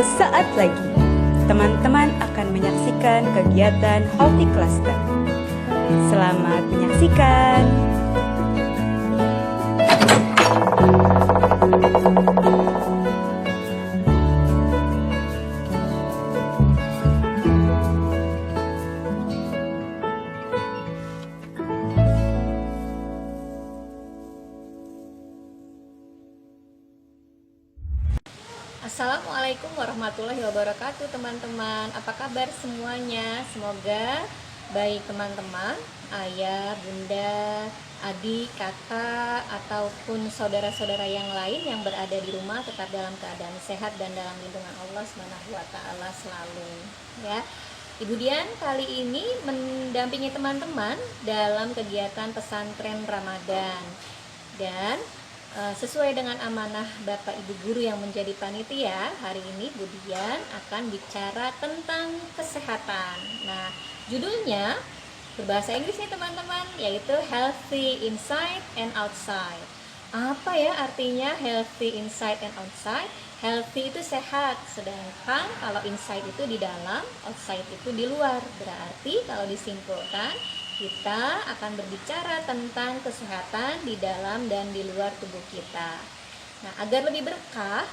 Sesaat lagi, teman-teman akan menyaksikan kegiatan Healthy Cluster. Selamat menyaksikan. Assalamualaikum warahmatullahi wabarakatuh teman-teman. Apa kabar semuanya? Semoga baik teman-teman, ayah, bunda, adik, kakak, ataupun saudara-saudara yang lain yang berada di rumah tetap dalam keadaan sehat dan dalam lindungan Allah SWT selalu ya. Ibu Dian kali ini mendampingi teman-teman dalam kegiatan pesantren Ramadan. Dan sesuai dengan amanah Bapak Ibu Guru yang menjadi panitia, hari ini Bu Dian akan bicara tentang kesehatan. Nah, judulnya berbahasa Inggris nih teman-teman, yaitu Healthy Inside and Outside. Apa ya artinya healthy inside and outside? Healthy itu sehat, sedangkan kalau inside itu di dalam, outside itu di luar. Berarti kalau disimpulkan, kita akan berbicara tentang kesehatan di dalam dan di luar tubuh kita. Nah, agar lebih berkah,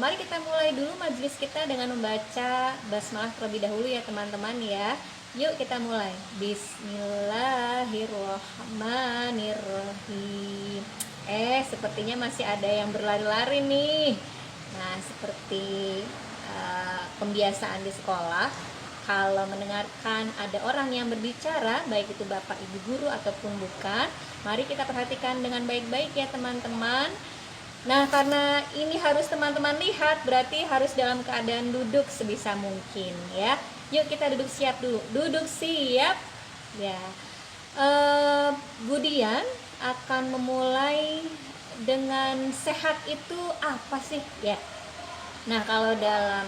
mari kita mulai dulu majelis kita dengan membaca basmalah terlebih dahulu ya teman-teman ya. Yuk kita mulai. Bismillahirrahmanirrahim. Sepertinya masih ada yang berlari-lari nih. Nah, seperti pembiasaan di sekolah, kalau mendengarkan ada orang yang berbicara, baik itu Bapak Ibu Guru ataupun bukan, mari kita perhatikan dengan baik-baik ya teman-teman. Nah, karena ini harus teman-teman lihat, berarti harus dalam keadaan duduk sebisa mungkin ya. Yuk kita duduk siap dulu. Duduk siap. Ya. Bu Dian akan memulai dengan sehat itu apa sih ya? Nah, kalau dalam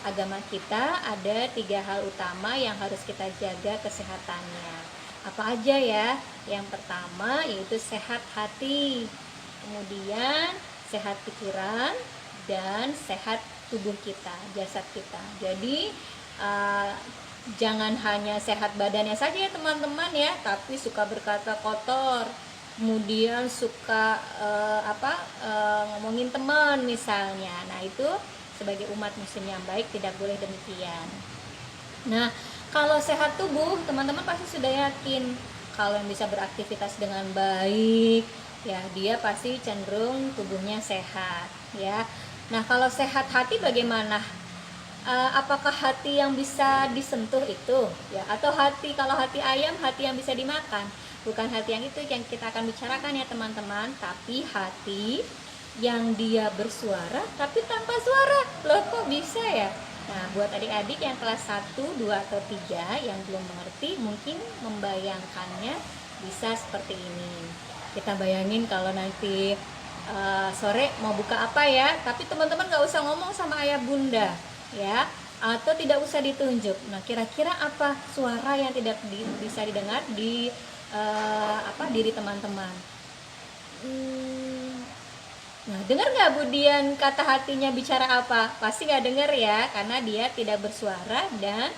agama kita ada 3 hal utama yang harus kita jaga kesehatannya. Apa aja ya? Yang pertama yaitu sehat hati, kemudian sehat pikiran, dan sehat tubuh kita, jasad kita. Jadi jangan hanya sehat badannya saja ya teman-teman ya, tapi suka berkata kotor, kemudian suka ngomongin teman misalnya. Nah, itu sebagai umat muslim yang baik tidak boleh demikian. Nah, kalau sehat tubuh, teman-teman pasti sudah yakin kalau yang bisa beraktivitas dengan baik, ya dia pasti cenderung tubuhnya sehat, ya. Nah, kalau sehat hati bagaimana? Apakah hati yang bisa disentuh itu, ya? Atau kalau hati ayam, hati yang bisa dimakan? Bukan hati yang itu yang kita akan bicarakan ya teman-teman, tapi hati yang dia bersuara tapi tanpa suara. Loh, kok bisa ya? Nah, buat adik-adik yang kelas 1, 2, atau 3 yang belum mengerti, mungkin membayangkannya bisa seperti ini. Kita bayangin kalau nanti sore mau buka apa ya, tapi teman-teman gak usah ngomong sama ayah bunda ya, atau tidak usah ditunjuk. Nah, kira-kira apa suara yang tidak bisa didengar di diri teman-teman? Nah, dengar nggak Bu Dian kata hatinya bicara apa? Pasti nggak dengar ya, karena dia tidak bersuara dan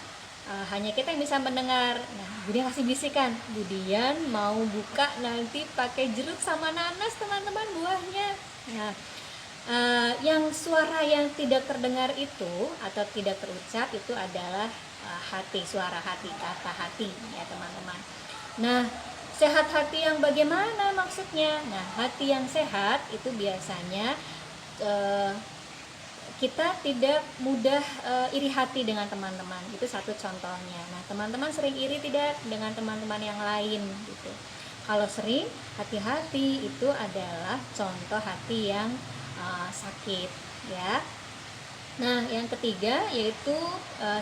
hanya kita yang bisa mendengar. Nah, Bu Dian kasih bisikan, Bu Dian mau buka nanti pakai jeruk sama nanas teman-teman buahnya. Nah, yang suara yang tidak terdengar itu atau tidak terucap itu adalah hati, suara hati, kata hati ya teman-teman. Nah, sehat hati yang bagaimana maksudnya? Nah, hati yang sehat itu biasanya kita tidak mudah iri hati dengan teman-teman. Itu satu contohnya. Nah, teman-teman sering iri tidak dengan teman-teman yang lain gitu. Kalau sering, hati-hati itu adalah contoh hati yang sakit ya. Nah, yang ketiga yaitu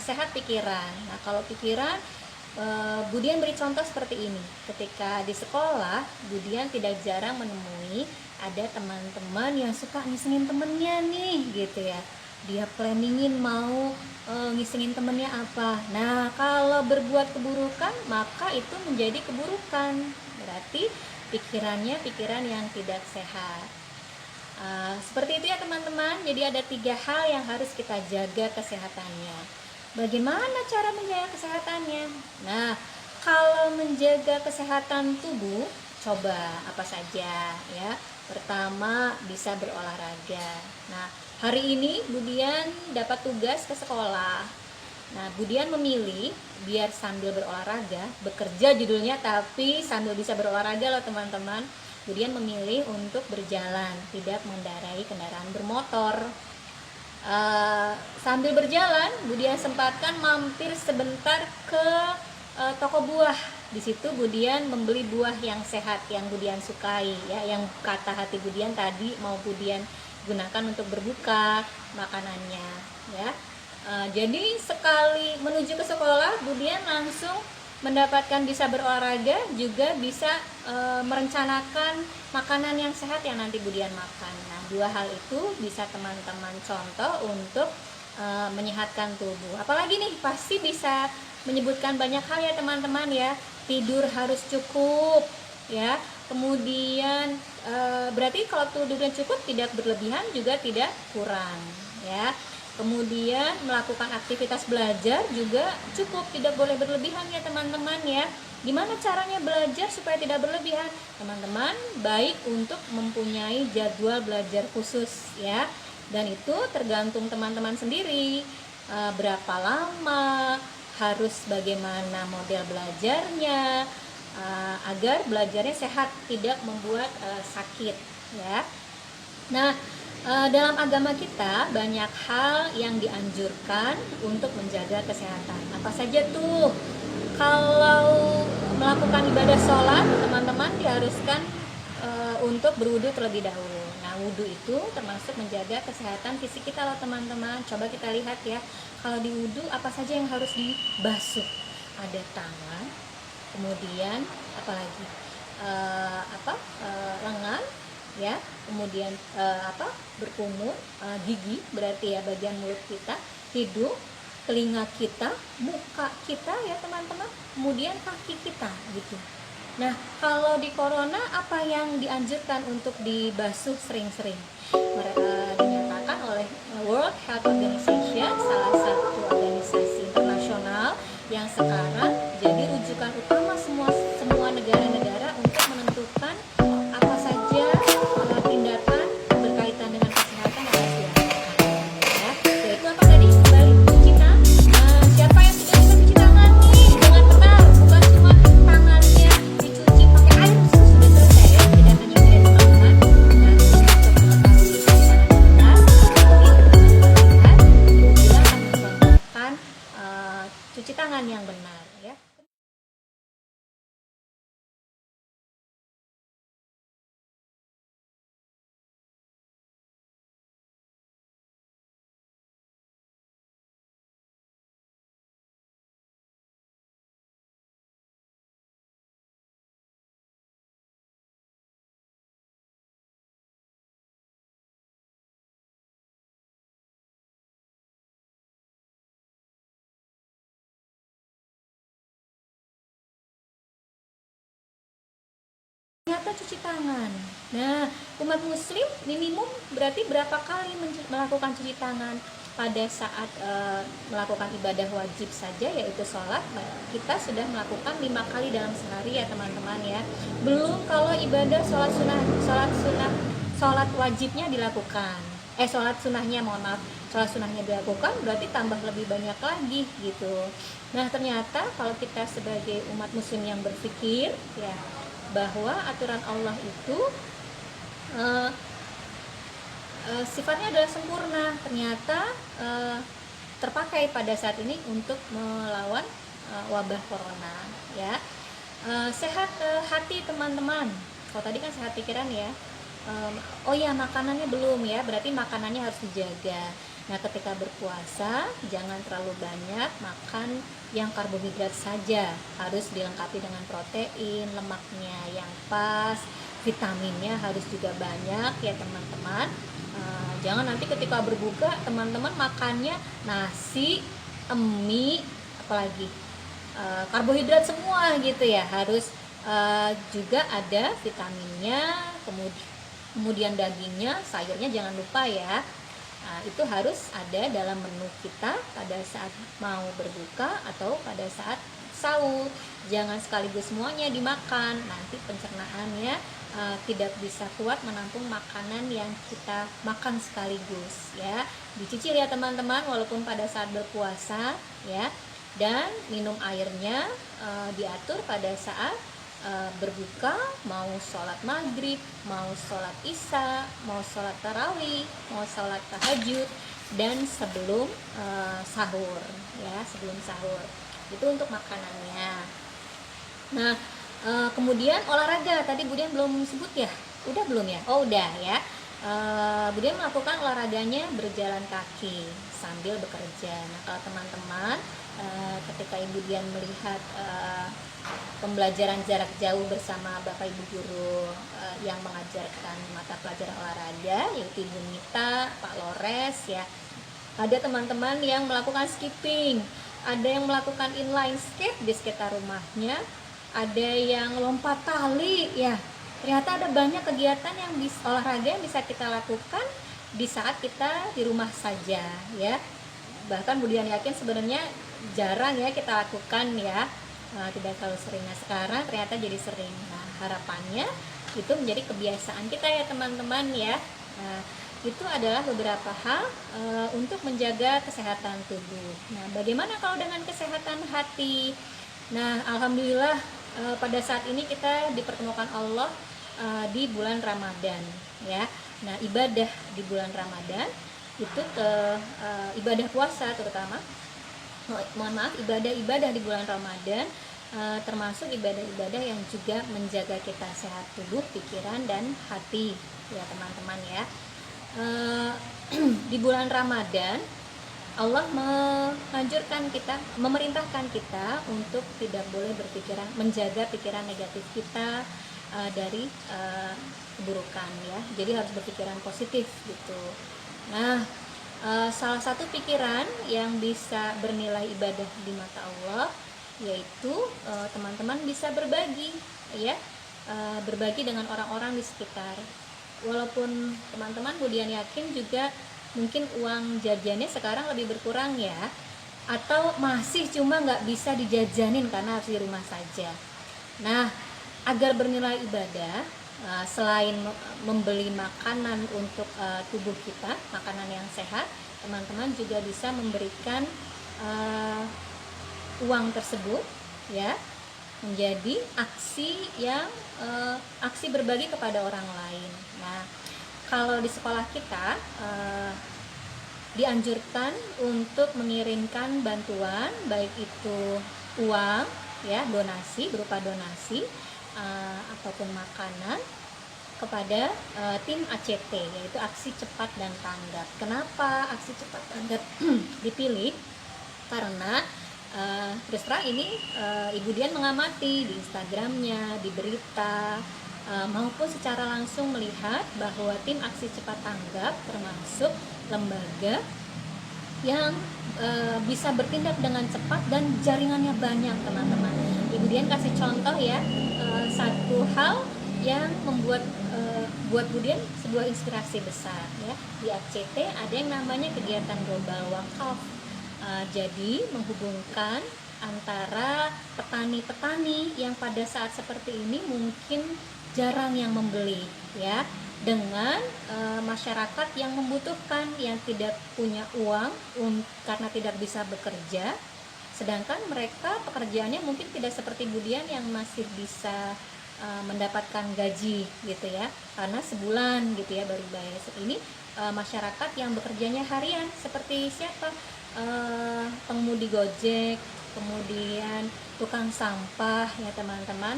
sehat pikiran. Nah, kalau pikiran, Bu Dian beri contoh seperti ini. Ketika di sekolah, Bu Dian tidak jarang menemui ada teman-teman yang suka ngisengin temennya nih gitu ya. Dia planningin mau ngisengin temennya apa. Nah, kalau berbuat keburukan, maka itu menjadi keburukan. Berarti pikirannya pikiran yang tidak sehat. Seperti itu ya teman-teman. Jadi ada 3 hal yang harus kita jaga kesehatannya. Bagaimana cara menjaga kesehatannya? Nah, kalau menjaga kesehatan tubuh, coba apa saja ya. Pertama, bisa berolahraga. Nah, hari ini Budian dapat tugas ke sekolah. Nah, Budian memilih biar sambil berolahraga, bekerja judulnya tapi sambil bisa berolahraga loh teman-teman. Budian memilih untuk berjalan, tidak mengendarai kendaraan bermotor. Sambil berjalan, Budian sempatkan mampir sebentar ke toko buah. Di situ Budian membeli buah yang sehat, yang Budian sukai ya, yang kata hati Budian tadi mau Budian gunakan untuk berbuka makanannya ya. Jadi sekali menuju ke sekolah, Budian langsung mendapatkan bisa berolahraga, juga bisa merencanakan makanan yang sehat yang nanti Budian makan. Nah, 2 hal itu bisa teman-teman contoh untuk menyehatkan tubuh. Apalagi nih, pasti bisa menyebutkan banyak hal ya teman-teman ya. Tidur harus cukup ya. Kemudian berarti kalau tidurnya cukup, tidak berlebihan juga tidak kurang ya. Kemudian melakukan aktivitas belajar juga cukup, tidak boleh berlebihan ya teman-teman ya. Gimana caranya belajar supaya tidak berlebihan? Teman-teman, baik untuk mempunyai jadwal belajar khusus ya. Dan itu tergantung teman-teman sendiri. Berapa lama, harus bagaimana model belajarnya, agar belajarnya sehat, tidak membuat sakit ya. Nah, dalam agama kita banyak hal yang dianjurkan untuk menjaga kesehatan. Apa saja tuh? Kalau melakukan ibadah sholat, teman-teman diharuskan untuk berwudu terlebih dahulu. Nah, wudu itu termasuk menjaga kesehatan fisik kita loh teman-teman. Coba kita lihat ya, kalau di wudu apa saja yang harus dibasuh? Ada tangan, kemudian apalagi lengan ya, kemudian berkumur, gigi berarti ya bagian mulut kita, hidung, telinga kita, muka kita ya teman-teman, kemudian kaki kita gitu. Nah, kalau di corona apa yang dianjurkan untuk dibasuh sering-sering? Dinyatakan oleh World Health Organization, salah satu organisasi internasional yang sekarang jadi rujukan utama semua negara-negara untuk menentukan apa saja tindakan berkaitan dengan kesehatan yang harus dilakukan ya. Yaitu apa tadi? Kembali cuci tangan. Siapa yang sudah bisa cuci tangan nih dengan benar, bukan cuma tangannya dicuci pakai air terus sudah selesai ya, tidak hanya tidak teman-teman. Nah, untuk mengetahui cuci tangan yang benar, nanti Bunda akan mencontohkan cuci tangan yang benar ya. Ternyata cuci tangan. Nah, umat muslim minimum berarti berapa kali melakukan cuci tangan? Pada saat melakukan ibadah wajib saja, yaitu sholat, kita sudah melakukan 5 kali dalam sehari ya teman-teman ya. Belum kalau ibadah sholat wajibnya dilakukan, sholat sunahnya dilakukan, berarti tambah lebih banyak lagi gitu. Nah, ternyata kalau kita sebagai umat muslim yang berpikir ya bahwa aturan Allah itu sifatnya adalah sempurna, ternyata terpakai pada saat ini untuk melawan wabah corona ya. Sehat hati teman-teman, kalau tadi kan sehat pikiran ya. Oh ya, makanannya belum ya, berarti makanannya harus dijaga. Nah, ketika berpuasa jangan terlalu banyak makan yang karbohidrat saja, harus dilengkapi dengan protein, lemaknya yang pas, vitaminnya harus juga banyak ya teman-teman. Jangan nanti ketika berbuka teman-teman makannya nasi, mie, apalagi karbohidrat semua gitu ya. Harus juga ada vitaminnya, kemudian kemudian dagingnya, sayurnya jangan lupa ya. Nah, itu harus ada dalam menu kita pada saat mau berbuka atau pada saat sahur. Jangan sekaligus semuanya dimakan, nanti pencernaannya tidak bisa kuat menampung makanan yang kita makan sekaligus ya. Dicicil ya teman-teman, walaupun pada saat berpuasa ya. Dan minum airnya diatur pada saat berbuka, mau sholat maghrib, mau sholat isya, mau sholat tarawih, mau sholat tahajud, dan sebelum sahur ya, sebelum sahur itu untuk makanannya. Nah, kemudian olahraga tadi Budian belum sebut ya, udah belum ya? Oh udah ya. Budian melakukan olahraganya berjalan kaki sambil bekerja. Nah, kalau teman-teman ketika Ibu Dian melihat pembelajaran jarak jauh bersama Bapak Ibu guru yang mengajarkan mata pelajaran olahraga, yaitu Ibu Nita, Pak Lores ya. Ada teman-teman yang melakukan skipping, ada yang melakukan inline skate di sekitar rumahnya, ada yang lompat tali ya. Ternyata ada banyak kegiatan yang olahraga yang bisa kita lakukan di saat kita di rumah saja ya. Bahkan Budian yakin sebenarnya jarang ya kita lakukan ya, tidak terlalu sering. Nah sekarang ternyata jadi sering. Nah harapannya itu menjadi kebiasaan kita ya teman-teman ya. Nah itu adalah beberapa hal untuk menjaga kesehatan tubuh. Nah bagaimana kalau dengan kesehatan hati? Nah alhamdulillah pada saat ini kita dipertemukan Allah di bulan Ramadan ya. Nah ibadah di bulan Ramadan itu ibadah puasa terutama, mohon maaf, ibadah-ibadah di bulan Ramadan termasuk ibadah-ibadah yang juga menjaga kita sehat tubuh, pikiran, dan hati ya teman-teman ya. Di bulan Ramadan Allah menganjurkan kita, memerintahkan kita untuk tidak boleh berpikiran, menjaga pikiran negatif kita dari keburukan ya. Jadi harus berpikiran positif gitu. Nah, salah satu pikiran yang bisa bernilai ibadah di mata Allah yaitu teman-teman bisa berbagi ya, berbagi dengan orang-orang di sekitar. Walaupun teman-teman Budian yakin juga mungkin uang jajannya sekarang lebih berkurang ya, atau masih cuma nggak bisa dijajanin karena harus di rumah saja. Nah, agar bernilai ibadah, selain membeli makanan untuk tubuh kita, makanan yang sehat, teman-teman juga bisa memberikan uang tersebut ya menjadi aksi yang aksi berbagi kepada orang lain. Nah, kalau di sekolah kita dianjurkan untuk mengirimkan bantuan, baik itu uang ya, donasi berupa donasi ataupun makanan kepada tim ACT, yaitu aksi cepat dan tanggap. Kenapa aksi cepat tanggap dipilih? Karena terus terang ini Ibu Dian mengamati di Instagramnya, di berita maupun secara langsung melihat bahwa tim aksi cepat tanggap termasuk lembaga yang bisa bertindak dengan cepat dan jaringannya banyak teman-teman. Ibu Dian kasih contoh ya, satu hal yang membuat buat Bu Dian sebuah inspirasi besar ya. Di ACT ada yang namanya kegiatan global wakaf. Jadi menghubungkan antara petani-petani yang pada saat seperti ini mungkin jarang yang membeli ya, dengan masyarakat yang membutuhkan, yang tidak punya uang karena tidak bisa bekerja, sedangkan mereka pekerjaannya mungkin tidak seperti Bu Dian yang masih bisa mendapatkan gaji gitu ya, karena sebulan gitu ya baru bayar. Ini masyarakat yang bekerjanya harian seperti siapa? Pengemudi Gojek, kemudian tukang sampah ya teman-teman,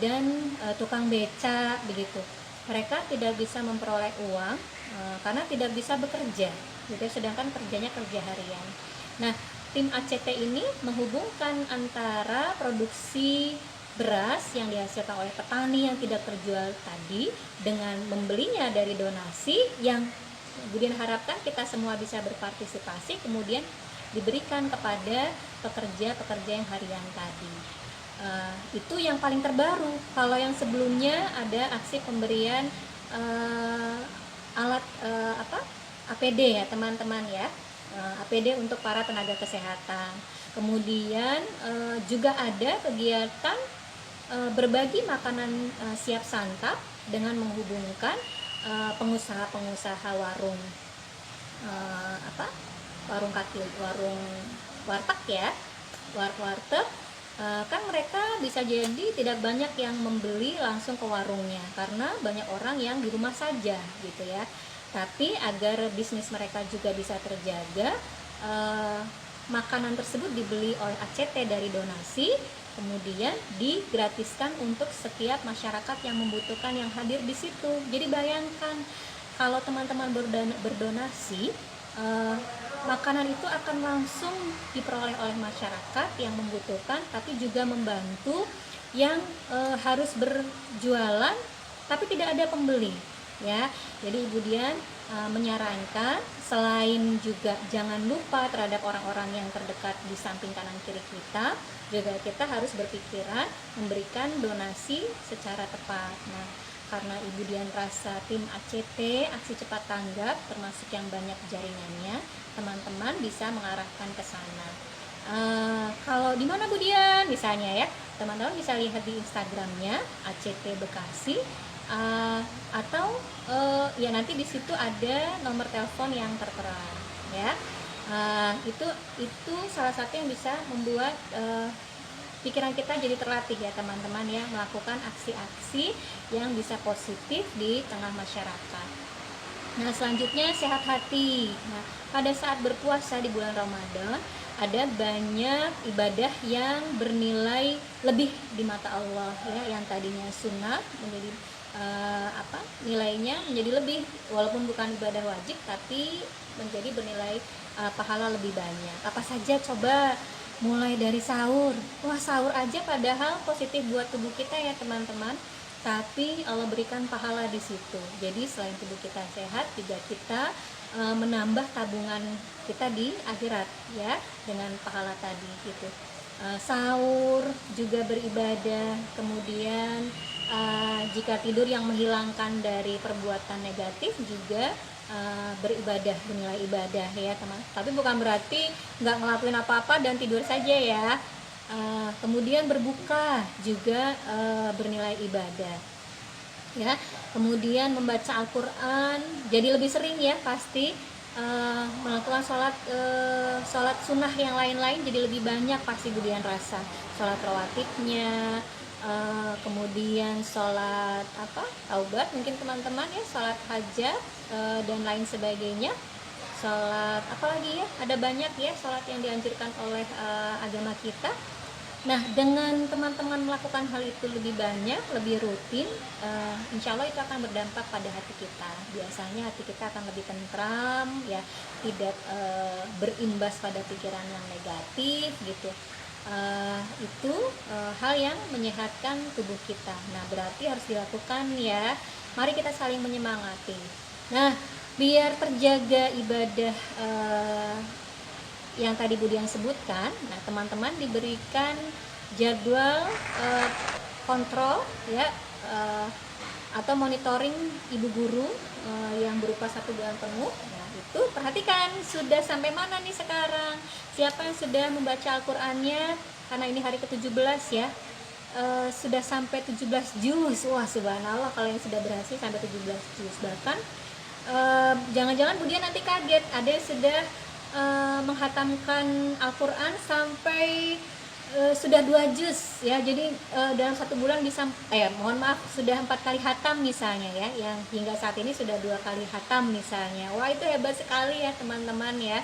dan tukang beca begitu. Mereka tidak bisa memperoleh uang karena tidak bisa bekerja gitu, sedangkan kerjanya kerja harian. Nah, tim ACT ini menghubungkan antara produksi beras yang dihasilkan oleh petani yang tidak terjual tadi dengan membelinya dari donasi yang kemudian harapkan kita semua bisa berpartisipasi, kemudian diberikan kepada pekerja-pekerja yang harian tadi. Itu yang paling terbaru. Kalau yang sebelumnya ada aksi pemberian eh, alat APD ya teman-teman ya, APD untuk para tenaga kesehatan. Kemudian juga ada kegiatan berbagi makanan siap santap dengan menghubungkan pengusaha-pengusaha warung warung kaki, warung warteg ya, warteg. Kan mereka bisa jadi tidak banyak yang membeli langsung ke warungnya karena banyak orang yang di rumah saja gitu ya. Tapi agar bisnis mereka juga bisa terjaga, makanan tersebut dibeli oleh ACT dari donasi, kemudian digratiskan untuk setiap masyarakat yang membutuhkan yang hadir di situ. Jadi bayangkan kalau teman-teman berdonasi, makanan itu akan langsung diperoleh oleh masyarakat yang membutuhkan, tapi juga membantu yang harus berjualan tapi tidak ada pembeli ya. Jadi Ibu Dian menyarankan selain juga jangan lupa terhadap orang-orang yang terdekat di samping kanan kiri kita, juga kita harus berpikiran memberikan donasi secara tepat. Nah, karena Ibu Dian rasa tim ACT, Aksi Cepat Tanggap, termasuk yang banyak jaringannya, teman-teman bisa mengarahkan ke sana. Kalau di mana Bu Dian misalnya ya, teman-teman bisa lihat di Instagramnya ACT Bekasi, atau ya nanti di situ ada nomor telepon yang tertera ya. Itu salah satu yang bisa membuat pikiran kita jadi terlatih ya teman-teman ya, melakukan aksi-aksi yang bisa positif di tengah masyarakat. Nah, selanjutnya sehat hati. Nah, pada saat berpuasa di bulan Ramadan ada banyak ibadah yang bernilai lebih di mata Allah ya, yang tadinya sunnah menjadi nilainya menjadi lebih, walaupun bukan ibadah wajib tapi menjadi bernilai pahala lebih banyak. Apa saja coba? Mulai dari sahur. Wah, sahur aja padahal positif buat tubuh kita ya teman-teman, tapi Allah berikan pahala di situ. Jadi selain tubuh kita sehat, juga kita menambah tabungan kita di akhirat ya dengan pahala tadi gitu. Sahur juga beribadah, kemudian jika tidur yang menghilangkan dari perbuatan negatif juga beribadah, bernilai ibadah ya teman. Tapi bukan berarti nggak ngelakuin apa-apa dan tidur saja ya. Kemudian berbuka juga bernilai ibadah ya. Kemudian membaca Al-Quran jadi lebih sering ya pasti. Melakukan sholat sunnah yang lain-lain jadi lebih banyak pasti Bu Dian rasa. Sholat rawatibnya, kemudian sholat taubat mungkin teman-teman ya, sholat hajat dan lain sebagainya. Sholat apalagi ya, ada banyak ya sholat yang dianjurkan oleh agama kita. Nah, dengan teman-teman melakukan hal itu lebih banyak, lebih rutin, insya Allah itu akan berdampak pada hati kita. Biasanya hati kita akan lebih tentram ya, tidak berimbas pada pikiran yang negatif gitu. Itu hal yang menyehatkan tubuh kita. Nah, berarti harus dilakukan ya. Mari kita saling menyemangati. Nah, biar terjaga ibadah yang tadi Bu Dian sebutkan, nah teman-teman diberikan jadwal kontrol ya, atau monitoring ibu guru yang berupa 1 bulan penuh. Nah, itu perhatikan sudah sampai mana nih sekarang, siapa yang sudah membaca Al-Qur'annya, karena ini hari ke-17 ya. Sudah sampai 17 juz. Wah, subhanallah kalau yang sudah berhasil sampai 17 juz. Bahkan jangan-jangan Bu Dian nanti kaget ada yang sudah menghatamkan Al-Quran sampai sudah 2 juz ya. Jadi dalam 1 bulan bisa sudah 4 kali hatam misalnya ya, yang hingga saat ini sudah 2 kali hatam misalnya. Wah, itu hebat sekali ya teman-teman ya.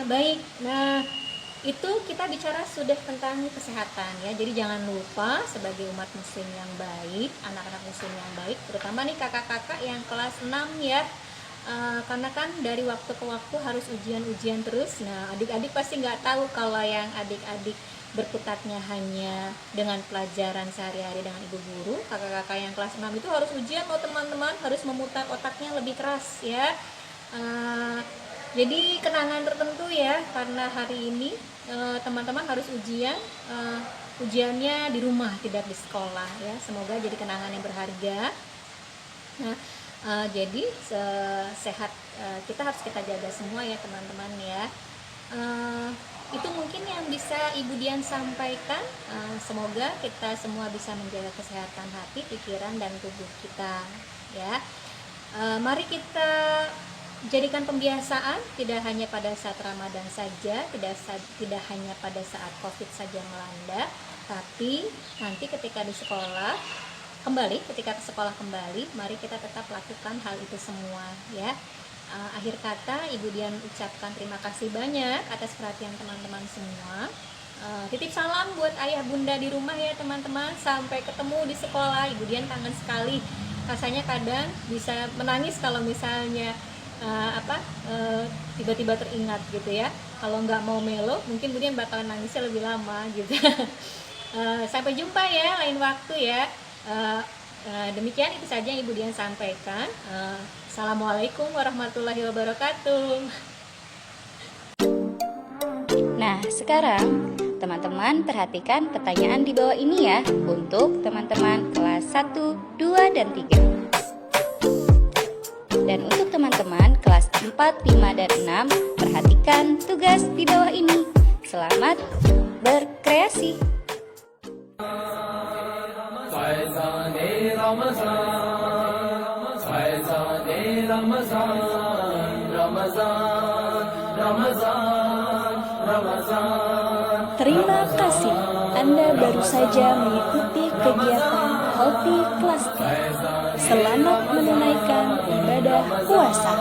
Baik, nah itu kita bicara sudah tentang kesehatan ya. Jadi jangan lupa sebagai umat muslim yang baik, anak-anak muslim yang baik, terutama nih kakak-kakak yang kelas 6 ya, karena kan dari waktu ke waktu harus ujian-ujian terus. Nah, adik-adik pasti nggak tahu kalau yang adik-adik berkutatnya hanya dengan pelajaran sehari-hari dengan ibu guru. Kakak-kakak yang kelas 6 itu harus ujian loh teman-teman, harus memutar otaknya lebih keras ya. Jadi kenangan tertentu ya, karena hari ini teman-teman harus ujian, ujiannya di rumah tidak di sekolah ya. Semoga jadi kenangan yang berharga. Nah, jadi sehat kita harus kita jaga semua ya teman-teman ya. Itu mungkin yang bisa Ibu Dian sampaikan. Semoga kita semua bisa menjaga kesehatan hati, pikiran, dan tubuh kita ya. Mari kita jadikan pembiasaan, tidak hanya pada saat Ramadan saja, tidak hanya pada saat COVID saja melanda, tapi nanti ketika di sekolah ketika ke sekolah kembali, mari kita tetap lakukan hal itu semua ya. Akhir kata, Ibu Dian ucapkan terima kasih banyak atas perhatian teman-teman semua. Titip salam buat ayah bunda di rumah ya teman-teman. Sampai ketemu di sekolah. Ibu Dian kangen sekali. Rasanya kadang bisa menangis kalau misalnya tiba-tiba teringat gitu ya. Kalau nggak mau melo, mungkin Ibu Dian bakalan nangisnya lebih lama gitu. Sampai jumpa ya lain waktu ya. Demikian itu saja yang Ibu Dian sampaikan. Assalamualaikum warahmatullahi wabarakatuh. Nah, sekarang teman-teman perhatikan pertanyaan di bawah ini ya untuk teman-teman kelas 1, 2, dan 3. Dan untuk teman-teman kelas 4, 5, dan 6, perhatikan tugas di bawah ini. Selamat berkreasi. Terima kasih Anda baru saja mengikuti kegiatan Healthy Cluster. Selamat menunaikan ibadah puasa.